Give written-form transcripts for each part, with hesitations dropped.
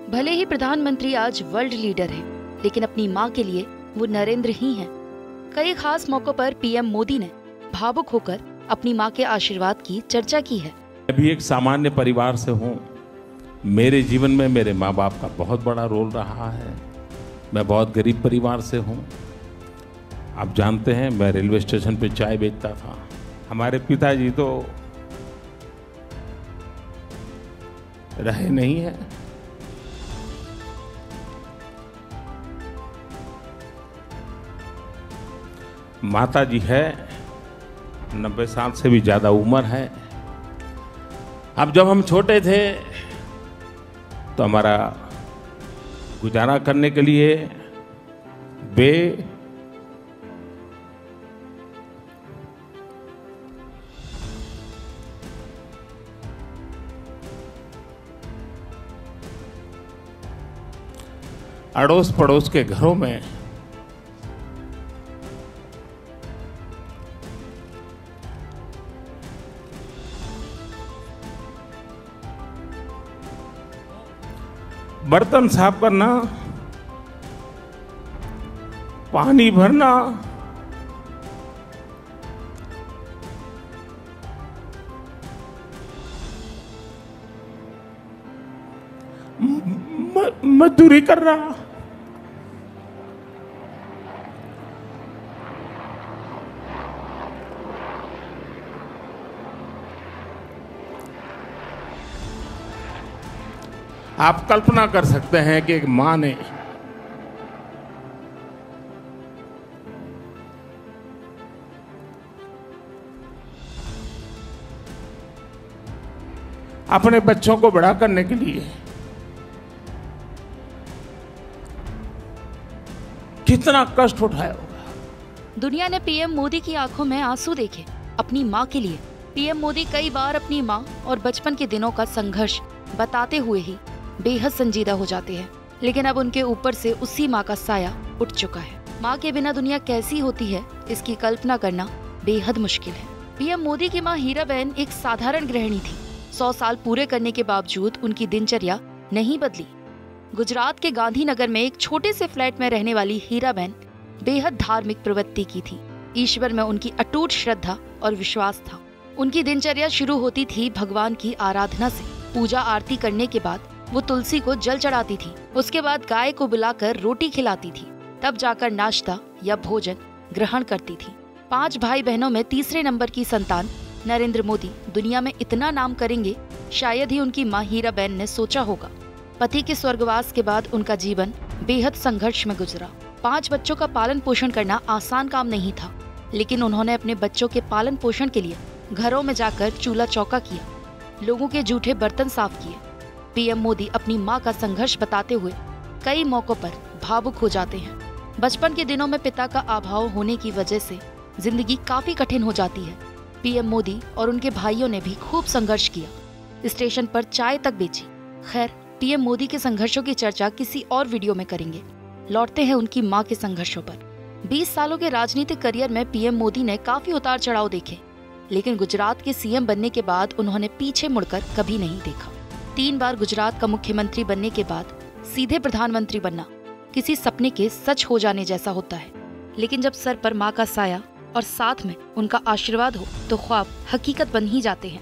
भले ही प्रधानमंत्री आज वर्ल्ड लीडर है, लेकिन अपनी माँ के लिए वो नरेंद्र ही हैं। कई खास मौकों पर पीएम मोदी ने भावुक होकर अपनी माँ के आशीर्वाद की चर्चा की है। मैं भी एक सामान्य परिवार से हूँ। मेरे जीवन में मेरे माँ बाप का बहुत बड़ा रोल रहा है। मैं बहुत गरीब परिवार से हूँ। आप जानते हैं, मैं रेलवे स्टेशन पे चाय बेचता था। हमारे पिताजी तो रहे नहीं हैं। माता जी है, 90 साल से भी ज़्यादा उम्र है। अब जब हम छोटे थे तो हमारा गुजारा करने के लिए वे अड़ोस पड़ोस के घरों में बर्तन साफ करना, पानी भरना, मजदूरी करना, आप कल्पना कर सकते हैं कि एक मां ने अपने बच्चों को बड़ा करने के लिए कितना कष्ट उठाया होगा। दुनिया ने पीएम मोदी की आंखों में आंसू देखे अपनी माँ के लिए। पीएम मोदी कई बार अपनी माँ और बचपन के दिनों का संघर्ष बताते हुए ही बेहद संजीदा हो जाते हैं, लेकिन अब उनके ऊपर से उसी माँ का साया उठ चुका है। माँ के बिना दुनिया कैसी होती है, इसकी कल्पना करना बेहद मुश्किल है। पीएम मोदी की माँ हीराबेन एक साधारण गृहिणी थी। 100 साल पूरे करने के बावजूद उनकी दिनचर्या नहीं बदली। गुजरात के गांधीनगर में एक छोटे से फ्लैट में रहने वाली हीराबेन बेहद धार्मिक प्रवृत्ति की थी। ईश्वर में उनकी अटूट श्रद्धा और विश्वास था। उनकी दिनचर्या शुरू होती थी भगवान की आराधना से। पूजा आरती करने के बाद वो तुलसी को जल चढ़ाती थी। उसके बाद गाय को बुलाकर रोटी खिलाती थी, तब जाकर नाश्ता या भोजन ग्रहण करती थी। 5 भाई बहनों में तीसरे नंबर की संतान नरेंद्र मोदी दुनिया में इतना नाम करेंगे, शायद ही उनकी माँ हीराबेन ने सोचा होगा। पति के स्वर्गवास के बाद उनका जीवन बेहद संघर्ष में गुजरा। 5 बच्चों का पालन पोषण करना आसान काम नहीं था, लेकिन उन्होंने अपने बच्चों के पालन पोषण के लिए घरों में जाकर चूल्हा चौका किया, लोगों के जूठे बर्तन साफ किए। पीएम मोदी अपनी मां का संघर्ष बताते हुए कई मौकों पर भावुक हो जाते हैं। बचपन के दिनों में पिता का अभाव होने की वजह से जिंदगी काफी कठिन हो जाती है। पीएम मोदी और उनके भाइयों ने भी खूब संघर्ष किया, स्टेशन पर चाय तक बेची। खैर, पीएम मोदी के संघर्षों की चर्चा किसी और वीडियो में करेंगे। लौटते हैं उनकी मां के संघर्षों पर। 20 सालों के राजनीतिक करियर में पीएम मोदी ने काफी उतार चढ़ाव देखे, लेकिन गुजरात के सीएम बनने के बाद उन्होंने पीछे मुड़कर कभी नहीं देखा। 3 बार गुजरात का मुख्यमंत्री बनने के बाद सीधे प्रधानमंत्री बनना किसी सपने के सच हो जाने जैसा होता है, लेकिन जब सर पर माँ का साया और साथ में उनका आशीर्वाद हो तो ख्वाब हकीकत बन ही जाते हैं।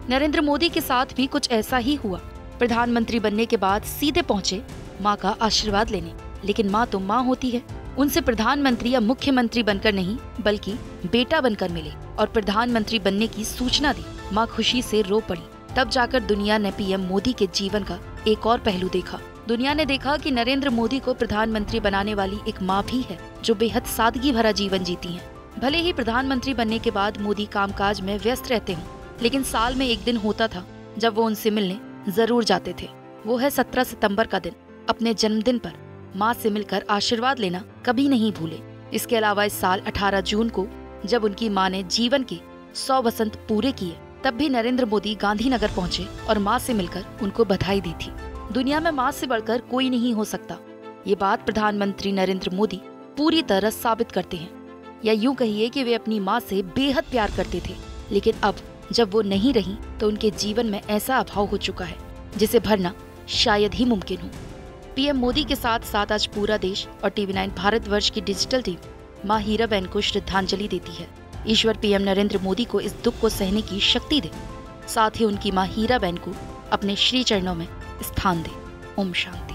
नरेंद्र मोदी के साथ भी कुछ ऐसा ही हुआ। प्रधानमंत्री बनने के बाद सीधे पहुंचे माँ का आशीर्वाद लेने, लेकिन माँ तो माँ होती है। उनसे प्रधानमंत्री या मुख्यमंत्री बनकर नहीं, बल्कि बेटा बनकर मिले और प्रधानमंत्री बनने की सूचना दी। माँ खुशी से रो पड़ी। तब जाकर दुनिया ने पीएम मोदी के जीवन का एक और पहलू देखा। दुनिया ने देखा कि नरेंद्र मोदी को प्रधानमंत्री बनाने वाली एक माँ भी है, जो बेहद सादगी भरा जीवन जीती हैं। भले ही प्रधानमंत्री बनने के बाद मोदी कामकाज में व्यस्त रहते हैं, लेकिन साल में एक दिन होता था जब वो उनसे मिलने जरूर जाते थे। वो है 17 सितंबर का दिन। अपने जन्मदिन पर माँ से मिलकर आशीर्वाद लेना कभी नहीं भूले। इसके अलावा इस साल 18 जून को जब उनकी माँ ने जीवन के 100 वसंत पूरे किए, तब भी नरेंद्र मोदी गांधीनगर पहुंचे और माँ से मिलकर उनको बधाई दी थी। दुनिया में माँ से बढ़कर कोई नहीं हो सकता। ये बात प्रधानमंत्री नरेंद्र मोदी पूरी तरह साबित करते हैं। या यूं कहिए कि वे अपनी माँ से बेहद प्यार करते थे, लेकिन अब जब वो नहीं रही तो उनके जीवन में ऐसा अभाव हो चुका है जिसे भरना शायद ही मुमकिन हो। पीएम मोदी के साथ साथ आज पूरा देश और टीवी9 भारतवर्ष की डिजिटल टीम मां हीराबेन को श्रद्धांजलि देती है। ईश्वर पीएम नरेंद्र मोदी को इस दुख को सहने की शक्ति दे, साथ ही उनकी मां हीराबेन को अपने श्री चरणों में स्थान दे। ओम शांति।